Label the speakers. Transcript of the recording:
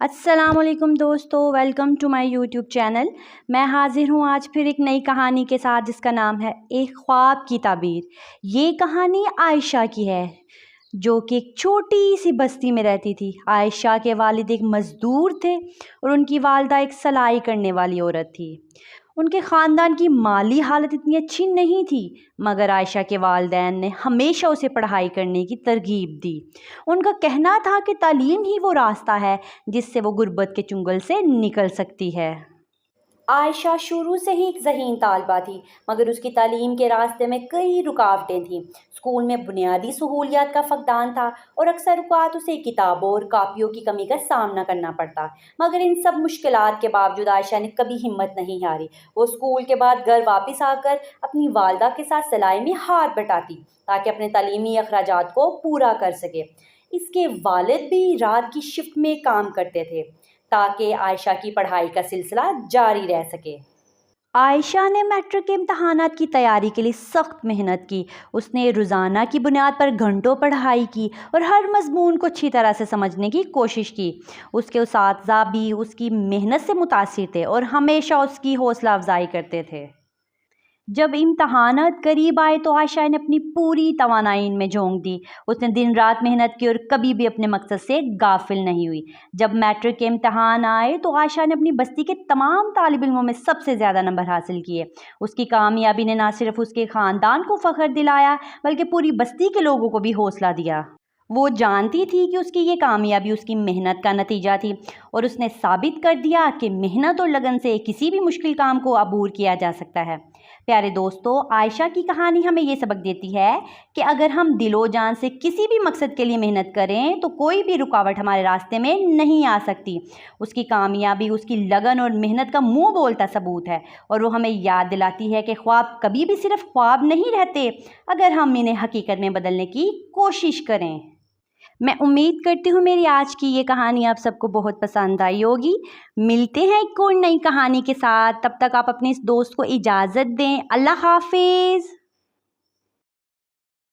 Speaker 1: अस्सलाम वालेकुम दोस्तों, welcome to my YouTube channel. मैं हाजिर हूँ आज फिर एक नई कहानी के साथ जिसका नाम है एक ख्वाब की ताबीर। ये कहानी आयशा की है जो कि एक छोटी सी बस्ती में रहती थी। आयशा के वालिद एक मज़दूर थे और उनकी वालदा एक सलाई करने वाली औरत थी। उनके ख़ानदान की माली हालत इतनी अच्छी नहीं थी, मगर आयशा के वालिदैन ने हमेशा उसे पढ़ाई करने की तरगीब दी। उनका कहना था कि तालीम ही वो रास्ता है जिससे वो गुर्बत के चुंगल से निकल सकती है। आयशा शुरू से ही एक ज़हीन तालबा थी, मगर उसकी तालीम के रास्ते में कई रुकावटें थीं। स्कूल में बुनियादी सहूलियात का फकदान था और अक्सर औक़ात उसे किताबों और कापियों की कमी का सामना करना पड़ता। मगर इन सब मुश्किलात के बावजूद आयशा ने कभी हिम्मत नहीं हारी। वो स्कूल के बाद घर वापस आकर अपनी वालदा के साथ सिलाई में हाथ बटाती ताकि अपने तालीमी अखराजात को पूरा कर सके। इसके वालिद भी रात की शिफ्ट में काम करते थे ताकि आयशा की पढ़ाई का सिलसिला जारी रह सके। आयशा ने मैट्रिक के इम्तहानात की तैयारी के लिए सख्त मेहनत की। उसने रोज़ाना की बुनियाद पर घंटों पढ़ाई की और हर मजमून को अच्छी तरह से समझने की कोशिश की। उसके उस्ताद भी उसकी मेहनत से मुतासिर थे और हमेशा उसकी हौसला अफजाई करते थे। जब इम्तहानात करीब आए तो आयशा ने अपनी पूरी तवानाई में झोंक दी। उसने दिन रात मेहनत की और कभी भी अपने मकसद से गाफिल नहीं हुई। जब मैट्रिक के इम्तहान आए तो आयशा ने अपनी बस्ती के तमाम तालिब इल्मों में सबसे ज़्यादा नंबर हासिल किए। उसकी कामयाबी ने ना सिर्फ उसके ख़ानदान को फ़ख्र दिलाया बल्कि पूरी बस्ती के लोगों को भी हौसला दिया। वो जानती थी कि उसकी ये कामयाबी उसकी मेहनत का नतीजा थी और उसने साबित कर दिया कि मेहनत और लगन से किसी भी मुश्किल काम को अबूर किया जा सकता है। प्यारे दोस्तों, आयशा की कहानी हमें ये सबक देती है कि अगर हम दिलो जान से किसी भी मकसद के लिए मेहनत करें तो कोई भी रुकावट हमारे रास्ते में नहीं आ सकती। उसकी कामयाबी उसकी लगन और मेहनत का मुंह बोलता सबूत है और वो हमें याद दिलाती है कि ख्वाब कभी भी सिर्फ ख्वाब नहीं रहते अगर हम इन्हें हकीकत में बदलने की कोशिश करें। मैं उम्मीद करती हूँ मेरी आज की ये कहानी आप सबको बहुत पसंद आई होगी। मिलते हैं एक और नई कहानी के साथ, तब तक आप अपने इस दोस्त को इजाज़त दें। अल्लाह हाफिज़।